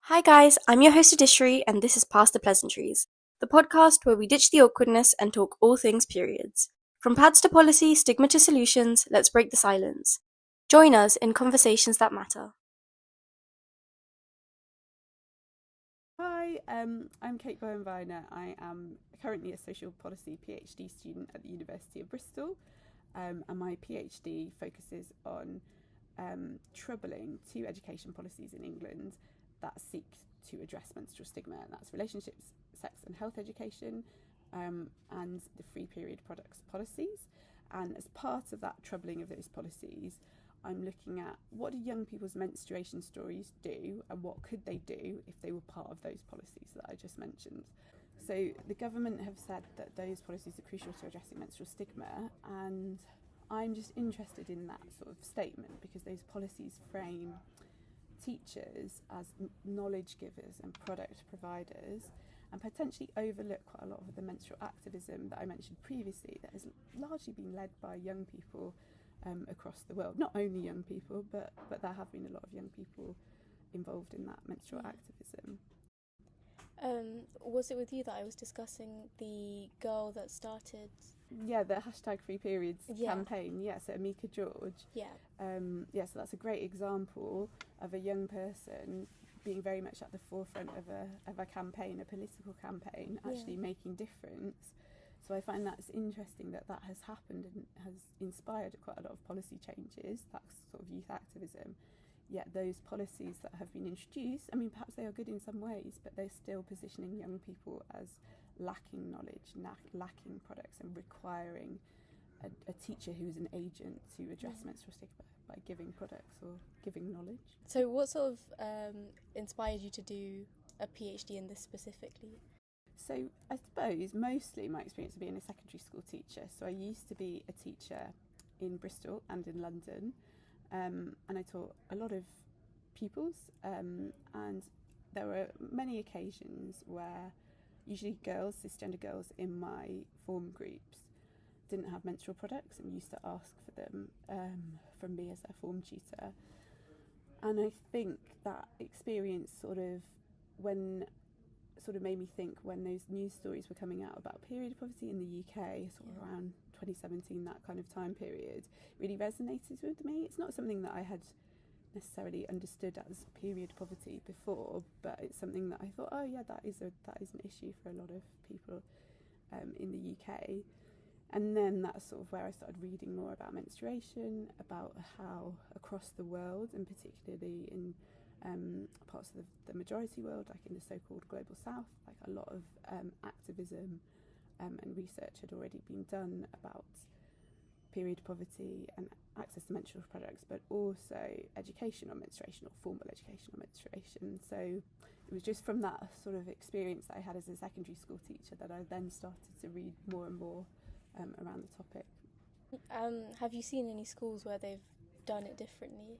Hi guys, I'm your host Adishri and this is Past the Pleasantries, the podcast where we ditch the awkwardness and talk all things periods. From pads to policy, stigma to solutions, let's break the silence. Join us in conversations that matter. Hi, I'm Katie Bowen-Viner. I am currently a social policy PhD student at the University of Bristol, and my PhD focuses on troubling two education policies in England that seek to address menstrual stigma, and that's relationships, sex and health education, and the free period products policies. And as part of that troubling of those policies, I'm looking at what do young people's menstruation stories do and what could they do if they were part of those policies that I just mentioned. So the government have said that those policies are crucial to addressing menstrual stigma, and I'm just interested in that sort of statement because those policies frame teachers as knowledge givers and product providers and potentially overlook quite a lot of the menstrual activism that I mentioned previously that has largely been led by young people across the world. Not only young people, but there have been a lot of young people involved in that menstrual activism. Was it with you that I was discussing the girl that started? Yeah, the hashtag free periods Yeah. campaign. Yeah, so Amika George. Yeah. Yeah, so that's a great example of a young person being very much at the forefront of a campaign, a political campaign, actually making difference. So I find that's interesting that that has happened and has inspired quite a lot of policy changes, that sort of youth activism. Yet those policies that have been introduced, I mean, perhaps they are good in some ways, but they're still positioning young people as lacking knowledge, lacking products, and requiring a teacher who's an agent to address menstrual stigma by giving products or giving knowledge. So what sort of inspired you to do a PhD in this specifically? So I suppose mostly my experience of being a secondary school teacher. So I used to be a teacher in Bristol and in London, and I taught a lot of pupils, and there were many occasions where usually girls, cisgender girls in my form groups didn't have menstrual products and used to ask for them from me as their form tutor. And I think that experience sort of made me think when those news stories were coming out about period poverty in the UK, sort of around 2017, that kind of time period, really resonated with me. It's not something that I had necessarily understood as period poverty before, but it's something that I thought, oh yeah, that is an issue for a lot of people in the UK. And then that's sort of where I started reading more about menstruation, about how across the world, and particularly in parts of the majority world, like in the so-called global south, like a lot of activism and research had already been done about period poverty and access to menstrual products, but also education on menstruation or formal education on menstruation. So it was just from that sort of experience that I had as a secondary school teacher that I then started to read more and more around the topic. Have you seen any schools where they've done it differently?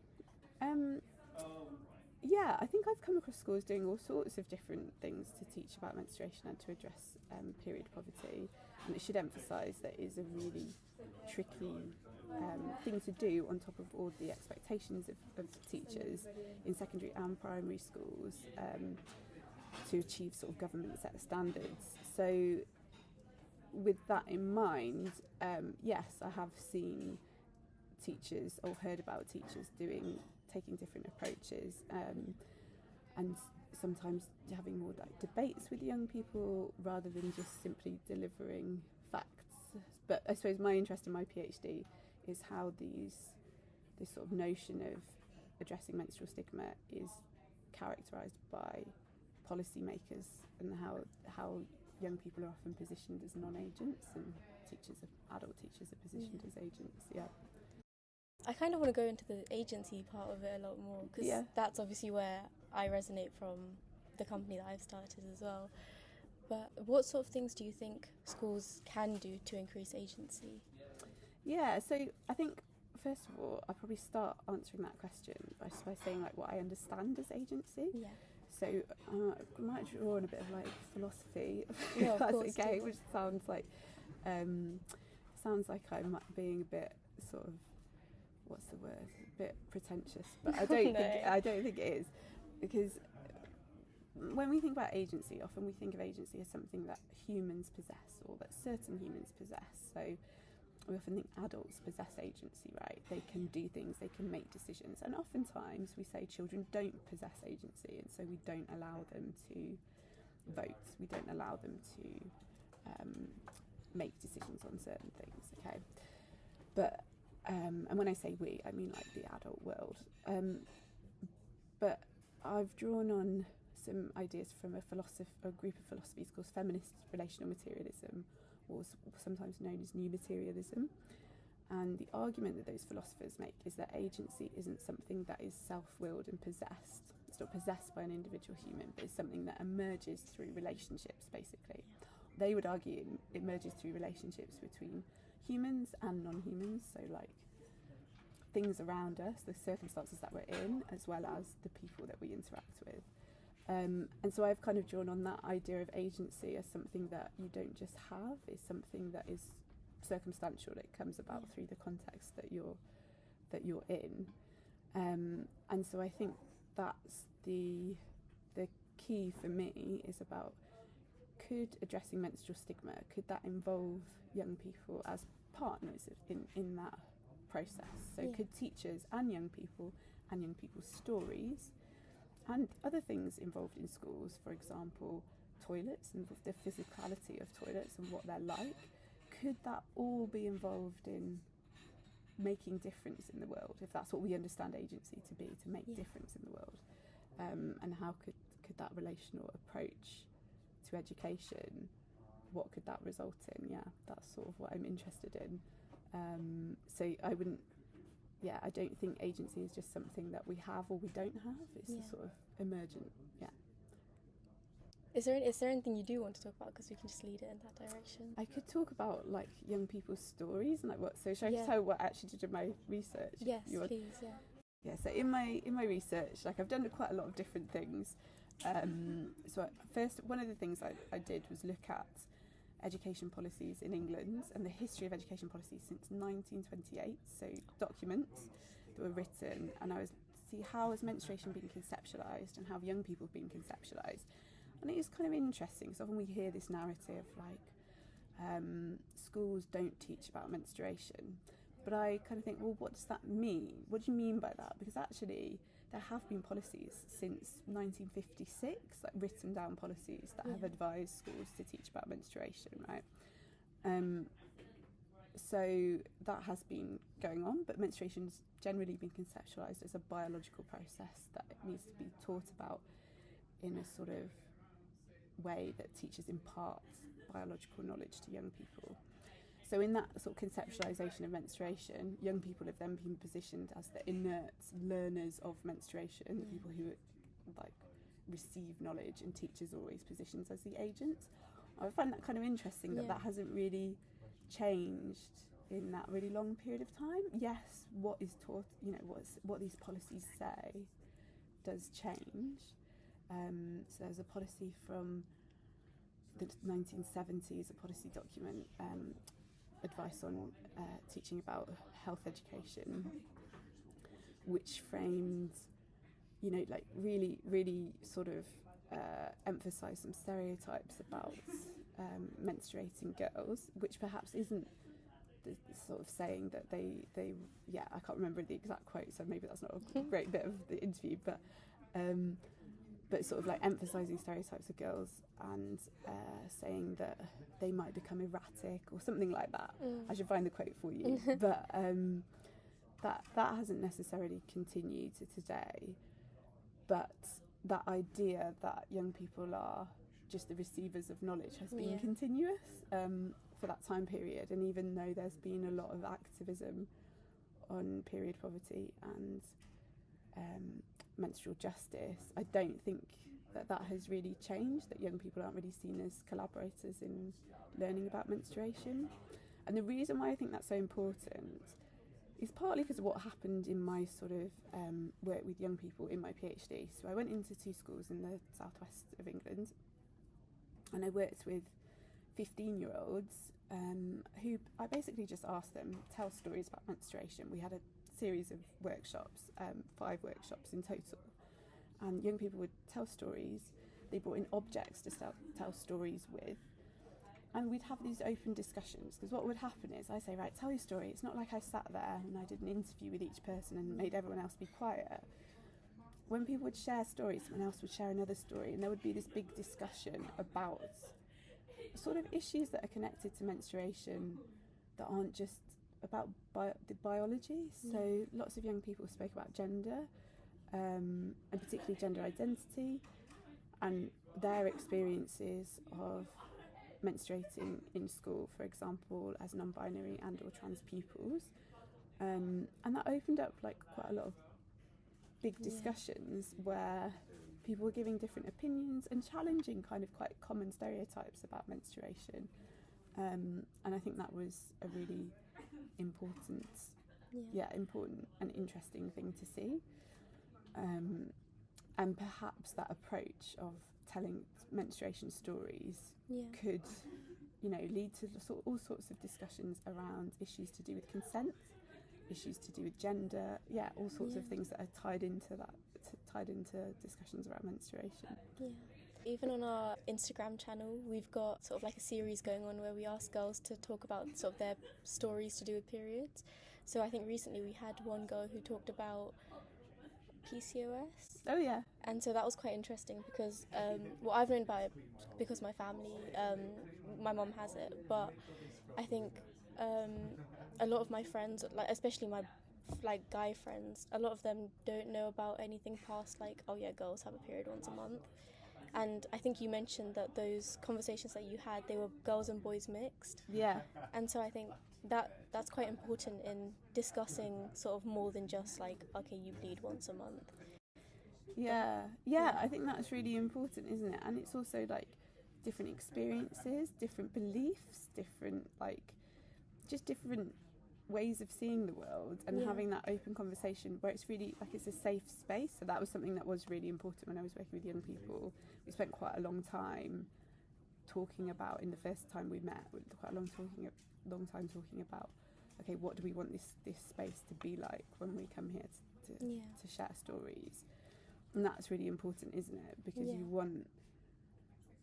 Yeah, I think I've come across schools doing all sorts of different things to teach about menstruation and to address period poverty. And it should emphasise that it is a really tricky thing to do on top of all the expectations of teachers in secondary and primary schools to achieve sort of government set standards. So with that in mind, yes, I have seen teachers or heard about teachers taking different approaches, and sometimes having more like debates with young people rather than just simply delivering facts. But I suppose my interest in my PhD is how this sort of notion of addressing menstrual stigma is characterised by policymakers and how young people are often positioned as non-agents and adult teachers are positioned as agents. Yeah. I kind of want to go into the agency part of it a lot more because that's obviously where I resonate from the company that I've started as well. But what sort of things do you think schools can do to increase agency? Yeah, so I think first of all, I'll probably start answering that question by saying like what I understand as agency. Yeah. So I might draw on a bit of like philosophy, No, if that's course, okay, which sounds like I'm being a bit sort of, what's the word? A bit pretentious, but I don't think it is, because when we think about agency, often we think of agency as something that humans possess, or that certain humans possess. So we often think adults possess agency, right? They can do things, they can make decisions, and oftentimes we say children don't possess agency, and so we don't allow them to vote, we don't allow them to make decisions on certain things, okay? But and when I say we, I mean like the adult world. But I've drawn on some ideas from a group of philosophies called feminist relational materialism, or sometimes known as new materialism. And the argument that those philosophers make is that agency isn't something that is self-willed and possessed. It's not possessed by an individual human, but it's something that emerges through relationships, basically. They would argue it emerges through relationships between humans and non-humans, so like things around us, the circumstances that we're in, as well as the people that we interact with. And so I've kind of drawn on that idea of agency as something that you don't just have, it's something that is circumstantial, it comes about through the context that you're in. And so I think that's the key for me, is about, could addressing menstrual stigma, could that involve young people as partners in that process? So could teachers and young people's stories and other things involved in schools, for example toilets and the physicality of toilets and what they're like, could that all be involved in making difference in the world, if that's what we understand agency to be, to make difference in the world? And how could that relational approach to education, what could that result in? Yeah, that's sort of what I'm interested in. So I don't think agency is just something that we have or we don't have, it's a sort of emergent, Is there anything you do want to talk about, because we can just lead it in that direction? I could talk about like young people's stories and like what, so should I tell what I actually did in my research? Yes, please, Yeah, so in my research, like I've done quite a lot of different things. So first, one of the things I did was look at education policies in England and the history of education policies since 1928, so documents that were written, and I was see how has menstruation been conceptualised and how have young people been conceptualised. And it is kind of interesting, because often we hear this narrative like schools don't teach about menstruation, but I kind of think, well, what does that mean? What do you mean by that? Because actually there have been policies since 1956, like written down policies that have advised schools to teach about menstruation, right? So that has been going on, but menstruation's generally been conceptualised as a biological process that needs to be taught about in a sort of way that teachers impart biological knowledge to young people. So in that sort of conceptualisation of menstruation, young people have then been positioned as the inert learners of menstruation, the people who like receive knowledge, and teachers are always positioned as the agents. I find that kind of interesting that hasn't really changed in that really long period of time. Yes, what is taught, what these policies say does change. So there's a policy from the 1970s, a policy document, advice on teaching about health education, which framed, like really sort of emphasised some stereotypes about menstruating girls, which perhaps isn't the sort of saying that they I can't remember the exact quote, so maybe that's not a great bit of the interview, but sort of like emphasising stereotypes of girls and saying that they might become erratic or something like that. I should find the quote for you. But that hasn't necessarily continued to today. But that idea that young people are just the receivers of knowledge has been continuous for that time period. And even though there's been a lot of activism on period poverty and menstrual justice, I don't think that has really changed, that young people aren't really seen as collaborators in learning about menstruation. And the reason why I think that's so important is partly because of what happened in my sort of work with young people in my PhD. So I went into 2 schools in the southwest of England, and I worked with 15-year-olds who I basically just asked them to tell stories about menstruation. We had a series of workshops, 5 workshops in total, and young people would tell stories. they brought in objects to tell stories with. And we'd have these open discussions, because what would happen is I say, right, tell your story. It's not like I sat there and I did an interview with each person and made everyone else be quiet. When people would share stories, someone else would share another story, and there would be this big discussion about sort of issues that are connected to menstruation that aren't just about the biology. So lots of young people spoke about gender, and particularly gender identity, and their experiences of menstruating in school, for example, as non-binary and or trans pupils, and that opened up like quite a lot of big discussions where people were giving different opinions and challenging kind of quite common stereotypes about menstruation, and I think that was a really important and interesting thing to see, and perhaps that approach of telling menstruation stories could, lead to all sorts of discussions around issues to do with consent, issues to do with gender, all sorts of things that are tied into discussions around menstruation. Even on our Instagram channel, we've got sort of like a series going on where we ask girls to talk about sort of their stories to do with periods. So I think recently we had one girl who talked about PCOS. Oh yeah. And so that was quite interesting because, I've known about it because my family, my mum has it, but I think a lot of my friends, like especially my guy friends, a lot of them don't know about anything past girls have a period once a month. And I think you mentioned that those conversations that you had, they were girls and boys mixed. Yeah. And so I think that's quite important in discussing sort of more than just you bleed once a month. I think that's really important, isn't it? And it's also different experiences, different beliefs, different just different ways of seeing the world, and having that open conversation where it's really it's a safe space. So that was something that was really important when I was working with young people. We spent quite a long time talking about, in the first time we met, quite a long time talking about, okay, what do we want this space to be like when we come here to share stories. And that's really important, isn't it? Because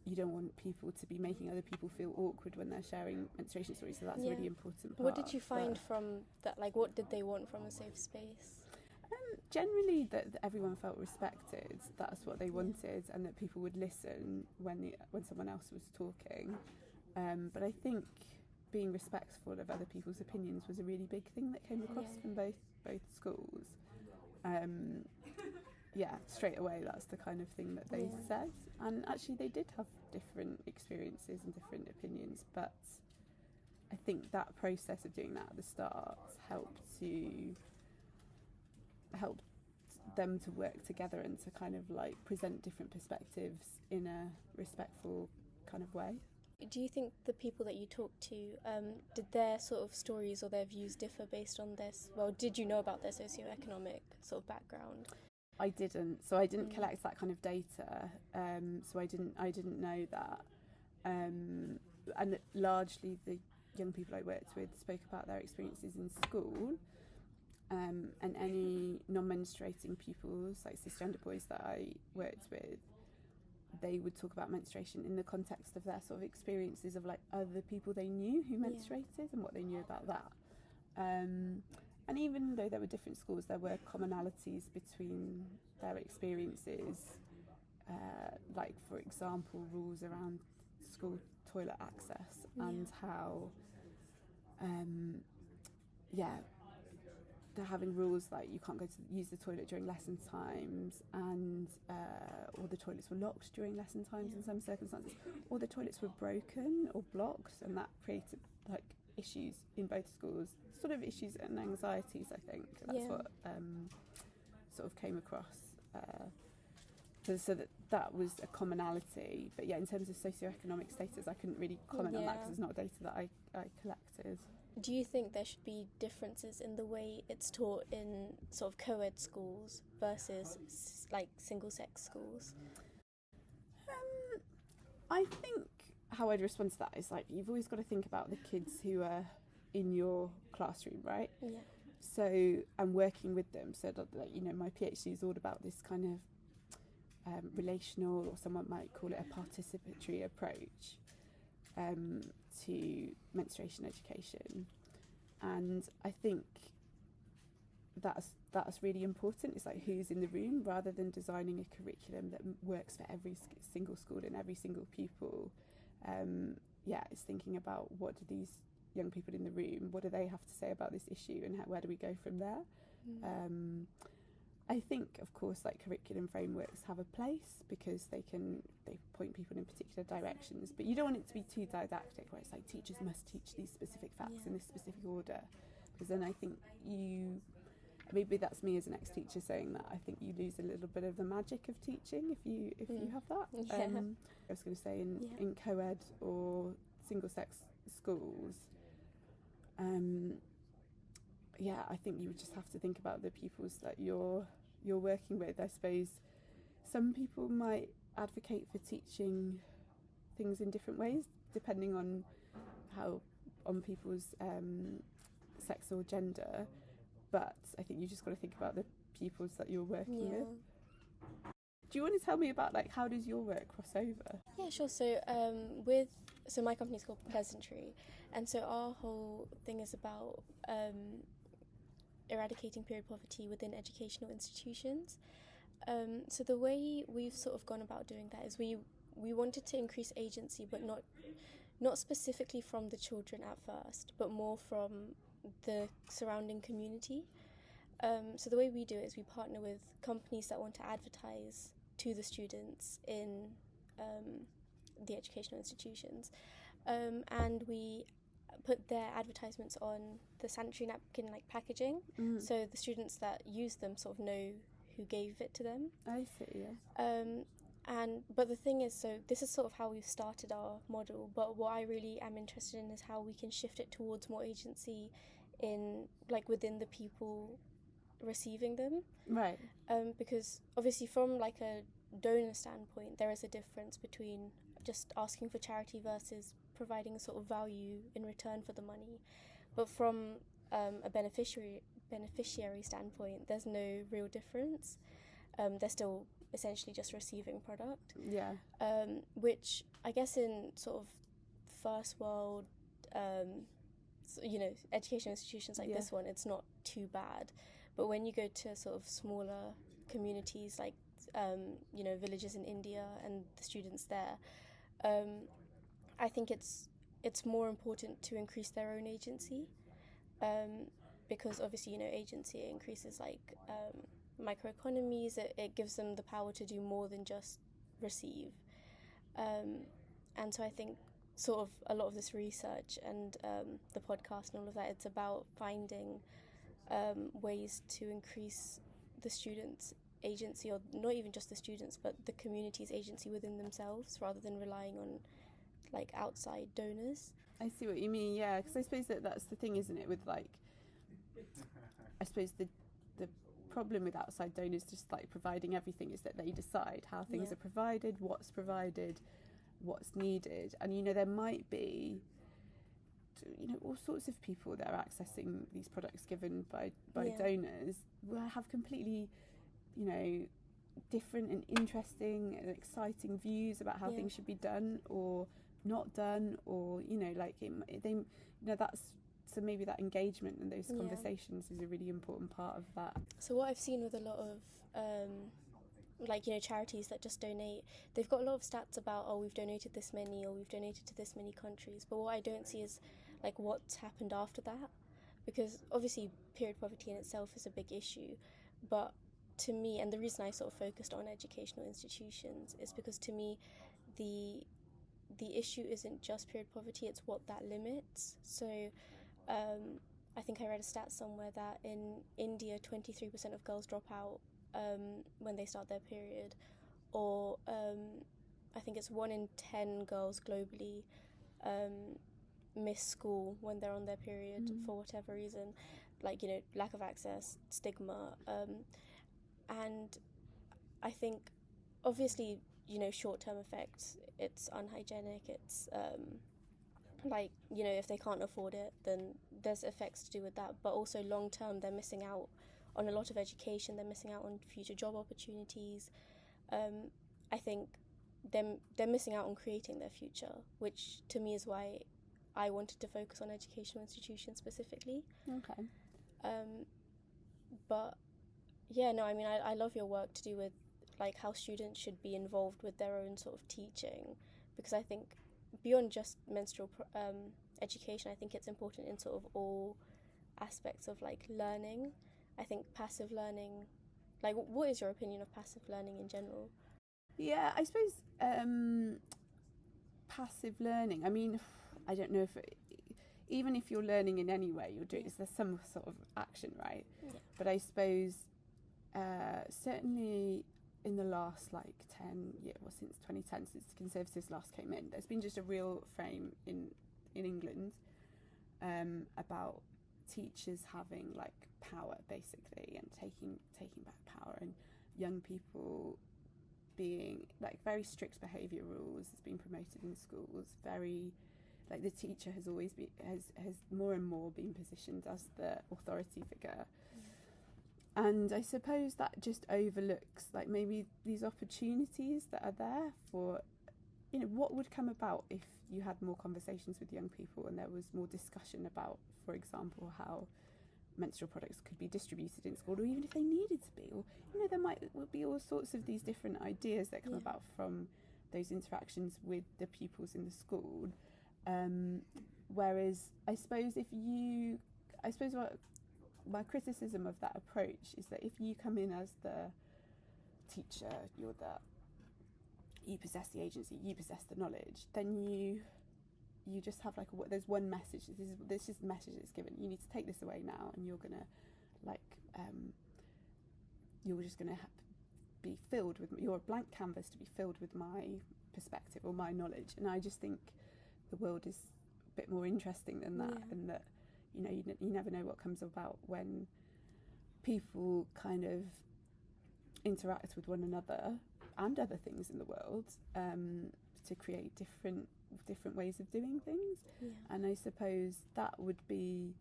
you don't want people to be making other people feel awkward when they're sharing menstruation stories, so that's a really important part. What did you find from that? What did they want from a safe space? Generally that everyone felt respected, that's what they wanted, and that people would listen when someone else was talking. But I think being respectful of other people's opinions was a really big thing that came across from both schools. Straight away that's the kind of thing that they said, and actually they did have different experiences and different opinions, but I think that process of doing that at the start helped them to work together and to kind of present different perspectives in a respectful kind of way. Do you think the people that you talked to, did their sort of stories or their views differ based on this? Well, did you know about their socioeconomic sort of background? I didn't. So I didn't collect that kind of data. So I didn't know that. And largely the young people I worked with spoke about their experiences in school. And any non-menstruating pupils, like cisgender boys that I worked with, they would talk about menstruation in the context of their sort of experiences of other people they knew who menstruated and what they knew about that. And even though there were different schools, there were commonalities between their experiences, for example, rules around school toilet access and how, they're having rules you can't go to use the toilet during lesson times, and or the toilets were locked during lesson times in some circumstances, or the toilets were broken or blocked, and that created issues in both schools, sort of issues and anxieties. I think that's what sort of came across. So that was a commonality, but in terms of socioeconomic status, I couldn't really comment on that because it's not data that I collected. Do you think there should be differences in the way it's taught in sort of co-ed schools versus single-sex schools? I think how I'd respond to that is you've always got to think about the kids who are in your classroom, right? Yeah. So I'm working with them, so that my PhD is all about this kind of relational, or someone might call it a participatory approach to menstruation education. And I think that's really important. It's like who's in the room, rather than designing a curriculum that works for every single school and every single pupil. It's thinking about what do these young people in the room, what do they have to say about this issue, and where do we go from there? I think, of course, like curriculum frameworks have a place because they point people in particular directions, but you don't want it to be too didactic, where it's like teachers must teach these specific facts in this specific order, because then I think maybe that's me as an ex-teacher saying that, I think you lose a little bit of the magic of teaching if you have that. I was going to say in co-ed or single-sex schools, I think you would just have to think about the pupils that you're working with. I suppose some people might advocate for teaching things in different ways depending on people's sex or gender, but I think you just got to think about the pupils that you're working with. Do you want to tell me about like how does your work cross over? Yeah, sure. So my company's called Pleasantri, and so our whole thing is about eradicating period poverty within educational institutions. So the way we've sort of gone about doing that is we wanted to increase agency, but not specifically from the children at first, but more from the surrounding community. So the way we do it is we partner with companies that want to advertise to the students in the educational institutions, and we put their advertisements on the sanitary napkin like packaging, so the students that use them sort of know who gave it to them. I see, yeah. But the thing is, so this is sort of how we've started our model, but what I really am interested in is how we can shift it towards more agency in like within the people receiving them, right? Because obviously from like a donor standpoint there is a difference between just asking for charity versus providing a sort of value in return for the money, but from a beneficiary standpoint there's no real difference. They're still essentially just receiving product, which I guess in sort of first world education institutions like this one, it's not too bad. But when you go to sort of smaller communities like villages in India and the students there, I think it's more important to increase their own agency, because obviously agency increases like microeconomies. It gives them the power to do more than just receive, and so I think sort of a lot of this research and the podcast and all of that, it's about finding ways to increase the students' agency, or not even just the students but the community's agency within themselves, rather than relying on like outside donors. I see what you mean, yeah, because I suppose that's the thing, isn't it, with like, I suppose the problem with outside donors just like providing everything is that they decide how things are provided, what's needed, and there might be all sorts of people that are accessing these products given by donors will have completely different and interesting and exciting views about how things should be done or not done, or that's, so maybe that engagement and those conversations is a really important part of that. So what I've seen with a lot of charities that just donate, they've got a lot of stats about, oh, we've donated this many, or we've donated to this many countries, but what I don't see is like what's happened after that, because obviously period poverty in itself is a big issue, but to me, and the reason I sort of focused on educational institutions is because to me the issue isn't just period poverty, it's what that limits. So I think I read a stat somewhere that in India 23% of girls drop out when they start their period, or I think it's 1 in 10 girls globally miss school when they're on their period for whatever reason, like lack of access, stigma, and I think obviously short-term effects, it's unhygienic, it's if they can't afford it then there's effects to do with that, but also long-term they're missing out on a lot of education, they're missing out on future job opportunities, I think they're missing out on creating their future, which to me is why I wanted to focus on educational institutions specifically. Okay. But yeah, no, I mean, I love your work to do with like how students should be involved with their own sort of teaching, because I think beyond just menstrual education, I think it's important in sort of all aspects of like learning. I think passive learning, like what is your opinion of passive learning in general? Yeah, I suppose passive learning, I mean, I don't know if even if you're learning in any way, you're doing, there's some sort of action, right? Yeah. But I suppose certainly in the last like 10 years, well, since 2010, since the Conservatives last came in, there's been just a real frame in England about teachers having like power basically, and taking back power, and young people being like very strict behaviour rules has been promoted in schools. Very like the teacher has always been has more and more been positioned as the authority figure. And I suppose that just overlooks like maybe these opportunities that are there for, you know, what would come about if you had more conversations with young people and there was more discussion about, for example, how menstrual products could be distributed in school, or even if they needed to be, or, you know, there might be all sorts of these different ideas that come about from those interactions with the pupils in the school. Whereas I suppose what my criticism of that approach is that if you come in as the teacher, you possess the agency, you possess the knowledge, then you just have like there's one message. This is the message that's given. You need to take this away now, and you're gonna you're just gonna be filled with, you're a blank canvas to be filled with my perspective or my knowledge. And I just think the world is a bit more interesting than that, and that, you know, you never know what comes about when people kind of interact with one another and other things in the world to create different ways of doing things. And I suppose that would be,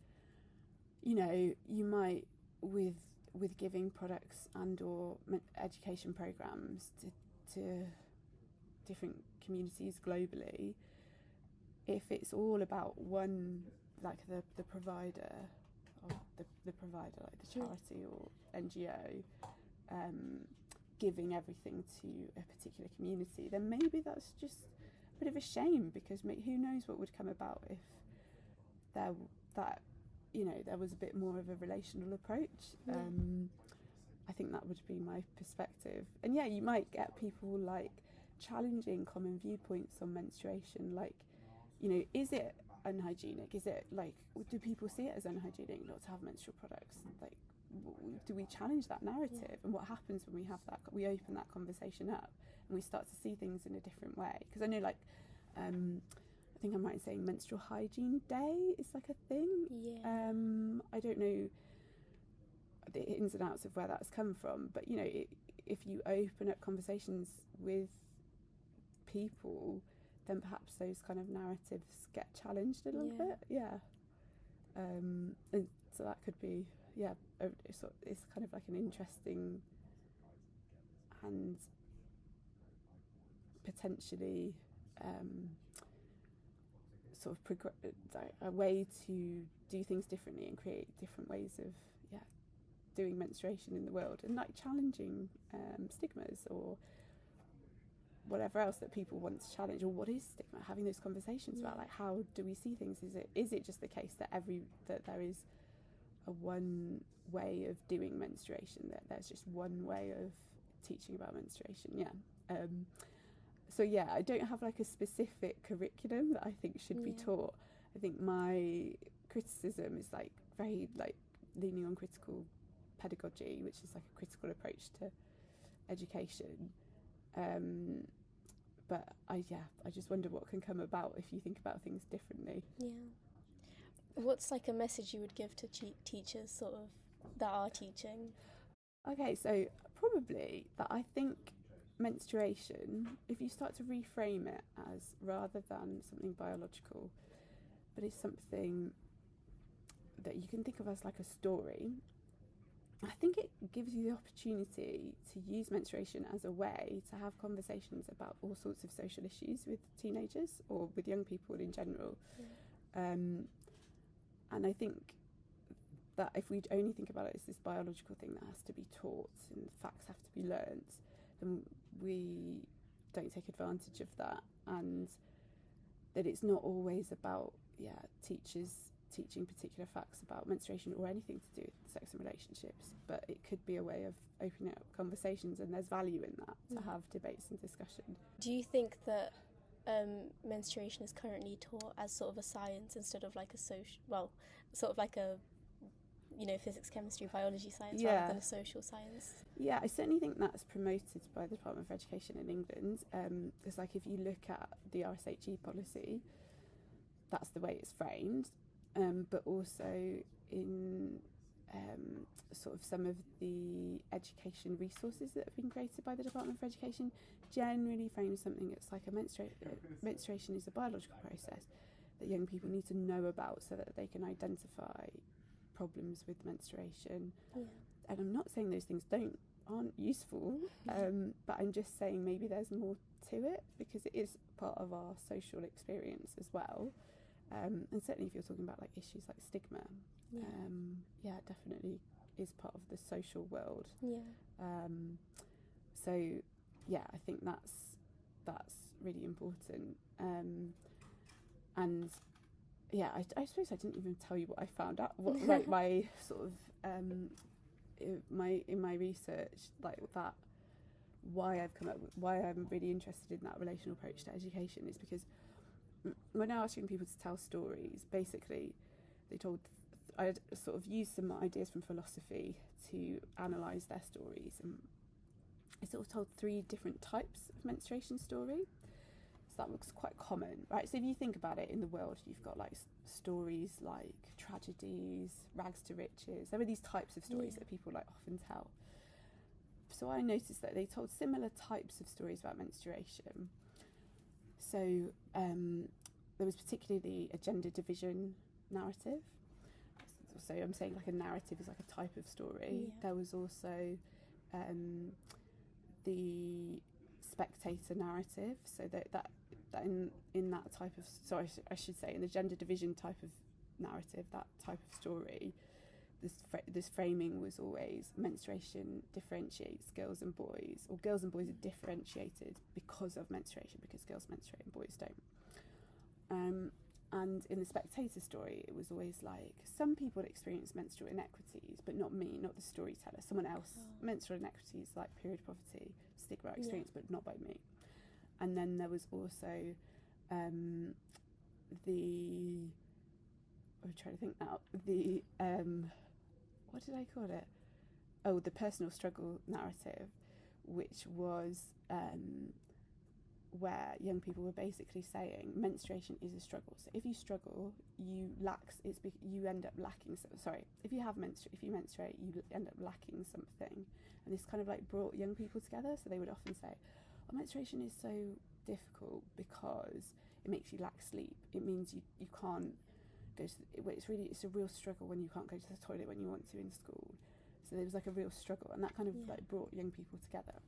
you know, you might with giving products and or education programs to different communities globally, if it's all about one, like the provider, or the provider, like the charity or NGO, giving everything to a particular community, then maybe that's just a bit of a shame, because who knows what would come about if there was a bit more of a relational approach. I think that would be my perspective. And yeah, you might get people like challenging common viewpoints on menstruation, like, you know, is it unhygienic? Is it like, do people see it as unhygienic not to have menstrual products? Like, do we challenge that narrative? And what happens when we open that conversation up and we start to see things in a different way? Because I know, like, I think I'm right in saying Menstrual Hygiene Day is like a thing. I don't know the ins and outs of where that's come from, but, you know, if you open up conversations with people, then perhaps those kind of narratives get challenged a little bit. And so that could be, it's kind of like an interesting and potentially sort of a way to do things differently and create different ways of doing menstruation in the world, and like challenging stigmas or whatever else that people want to challenge. Or what is stigma? Having those conversations about, like, how do we see things? Is it just the case that there is a one way of doing menstruation, that there's just one way of teaching about menstruation? So I don't have like a specific curriculum that I think should be taught. I think my criticism is like very like leaning on critical pedagogy, which is like a critical approach to education. But I just wonder what can come about if you think about things differently. What's like a message you would give to teachers sort of that are teaching? Okay, so probably that I think menstruation, if you start to reframe it as rather than something biological, but it's something that you can think of as like a story, I think it gives you the opportunity to use menstruation as a way to have conversations about all sorts of social issues with teenagers or with young people in general. And I think that if we only think about it as this biological thing that has to be taught and facts have to be learnt, then we don't take advantage of that, and that it's not always about teachers teaching particular facts about menstruation or anything to do with sex and relationships, but it could be a way of opening up conversations, and there's value in that, to have debates and discussion. Do you think that menstruation is currently taught as sort of a science instead of like a sort of like a physics, chemistry, biology science rather than a social science? Yeah, I certainly think that's promoted by the Department for Education in England. Because like if you look at the RSHE policy, that's the way it's framed. But also in sort of some of the education resources that have been created by the Department for Education, generally frame something that's like menstruation is a biological process that young people need to know about so that they can identify problems with menstruation. And I'm not saying those things aren't useful, but I'm just saying maybe there's more to it, because it is part of our social experience as well. And certainly if you're talking about like issues like stigma, it definitely is part of the social world. So I think that's really important. And I suppose I didn't even tell you what I found out, what like my sort of in my research, like that, why I'm really interested in that relational approach to education is because when I was asking people to tell stories, basically I sort of used some ideas from philosophy to analyse their stories, and I sort of told 3 different types of menstruation story. So that looks quite common, right? So if you think about it in the world, you've got like stories like tragedies, rags to riches. There are these types of stories that people like often tell. So I noticed that they told similar types of stories about menstruation. So there was particularly a gender division narrative. So I'm saying like a narrative is like a type of story. There was also the spectator narrative. So that in that type of, sorry, I should say in the gender division type of narrative, that type of story, this framing was always menstruation differentiates girls and boys, or girls and boys are differentiated because of menstruation, because girls menstruate and boys don't. And in the spectator story, it was always like, some people experience menstrual inequities, but not me, not the storyteller. Someone else, menstrual inequities like period poverty, stigma experience, but not by me. And then there was also I'm trying to think now, what did I call it? Oh, the personal struggle narrative, which was where young people were basically saying menstruation is a struggle. So if you struggle, you end up lacking. Sorry, if you menstruate, you end up lacking something. And this kind of like brought young people together. So they would often say, "Oh, menstruation is so difficult because it makes you lack sleep. It means you can't go to it's a real struggle when you can't go to the toilet when you want to in school." So there was like a real struggle, and that kind of like brought young people together.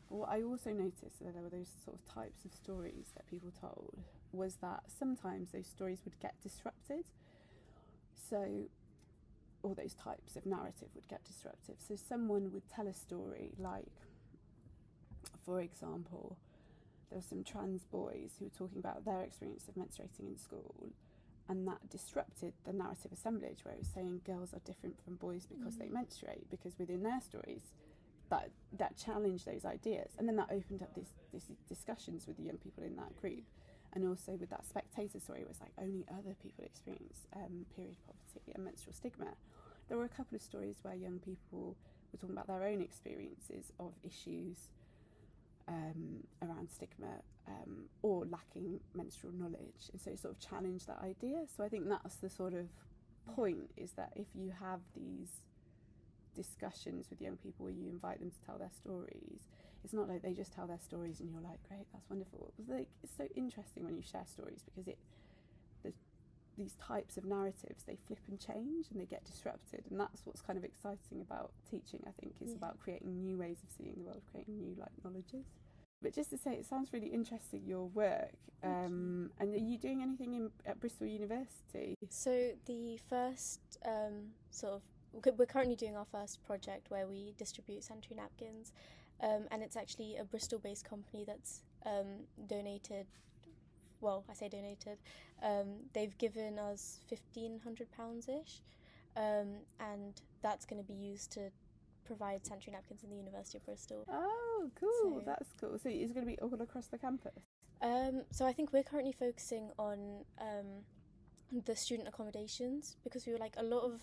But what I also noticed, that there were those sort of types of stories that people told, was that sometimes those stories would get disrupted. So all those types of narrative would get disruptive. So someone would tell a story like, for example, there were some trans boys who were talking about their experience of menstruating in school, and that disrupted the narrative assemblage, where it was saying girls are different from boys because they menstruate, because within their stories that challenged those ideas, and then that opened up these discussions with the young people in that group. And also with that spectator story, it was like only other people experience period poverty and menstrual stigma. There were a couple of stories where young people were talking about their own experiences of issues around stigma or lacking menstrual knowledge, and so it sort of challenged that idea. So I think that's the sort of point, is that if you have these discussions with young people where you invite them to tell their stories, it's not like they just tell their stories and you're like, great, that's wonderful. It's so interesting when you share stories, because these types of narratives, they flip and change and they get disrupted, and that's what's kind of exciting about teaching, I think, is about creating new ways of seeing the world, creating new knowledges. But just to say, it sounds really interesting, your work. And are you doing anything at Bristol University? So the first we're currently doing our first project where we distribute sanitary napkins, and it's actually a Bristol-based company that's donated. Well, I say donated. They've given us £1,500-ish, and that's going to be used to provide sanitary napkins in the University of Bristol. Oh, cool! So, that's cool. So it's going to be all across the campus. So I think we're currently focusing on the student accommodations, because we were like, a lot of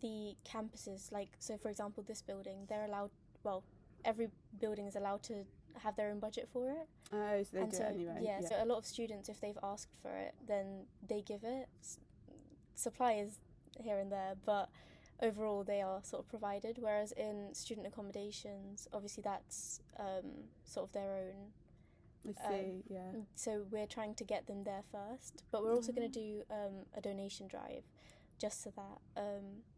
the campuses, like, so for example this building, they're allowed, well, every building is allowed to have their own budget for it. Oh, so they do it anyway. Yeah, so a lot of students, if they've asked for it, then they give it. Supply is here and there, but overall they are sort of provided, whereas in student accommodations, obviously that's sort of their own. I see, yeah. So we're trying to get them there first, but we're also going to do a donation drive, just so that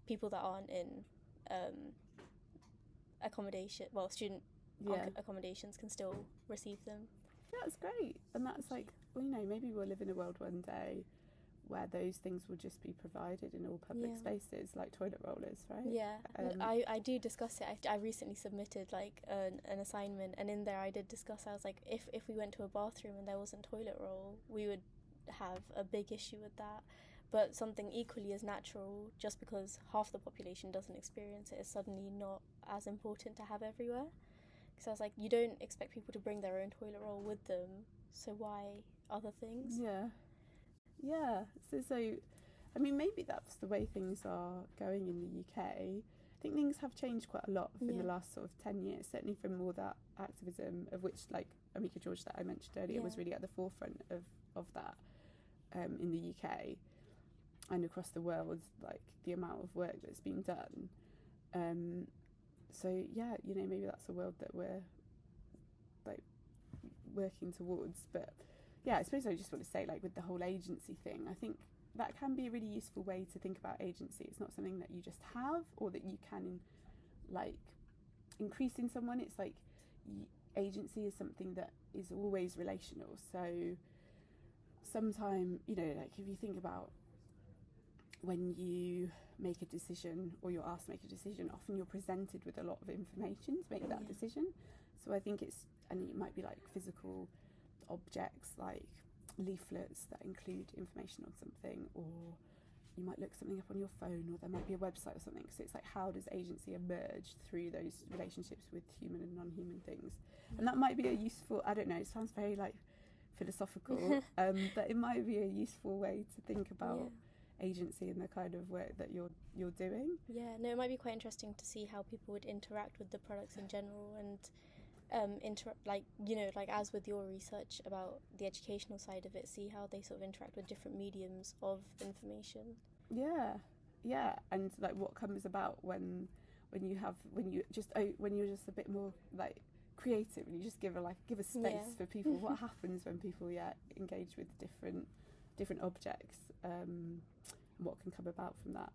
people that aren't in accommodation, well, student accommodations can still receive them. Yeah, that's great. And that's like, well, you know, maybe we'll live in a world one day where those things will just be provided in all public spaces, like toilet rollers, right? Yeah, I do discuss it. I recently submitted like an assignment, and in there I did discuss, I was like, if we went to a bathroom and there wasn't toilet roll, we would have a big issue with that. But something equally as natural, just because half the population doesn't experience it, is suddenly not as important to have everywhere. Because I was like, you don't expect people to bring their own toilet roll with them, so why other things? Yeah. So I mean, maybe that's the way things are going in the UK. I think things have changed quite a lot in the last sort of 10 years, certainly from all that activism, of which, like, Amika George that I mentioned earlier was really at the forefront of that in the UK and across the world, like the amount of work that's been done. So yeah, you know, maybe that's a world that we're like working towards. But yeah, I suppose I just want to say, like, with the whole agency thing, I think that can be a really useful way to think about agency. It's not something that you just have or that you can like increase in someone. It's like agency is something that is always relational. So sometime, you know, like if you think about when you make a decision or you're asked to make a decision, often you're presented with a lot of information to make that decision. So I think and it might be like physical objects, like leaflets that include information on something, or you might look something up on your phone, or there might be a website or something. So it's like, how does agency emerge through those relationships with human and non-human things? And that might be a useful, I don't know, it sounds very like philosophical, but it might be a useful way to think about agency and the kind of work that you're doing. Yeah, no, it might be quite interesting to see how people would interact with the products in general, and like, you know, like as with your research about the educational side of it, see how they sort of interact with different mediums of information. Yeah, and like what comes about when you're just a bit more like creative and you just give a space for people. What happens when people engage with different objects, and what can come about from that.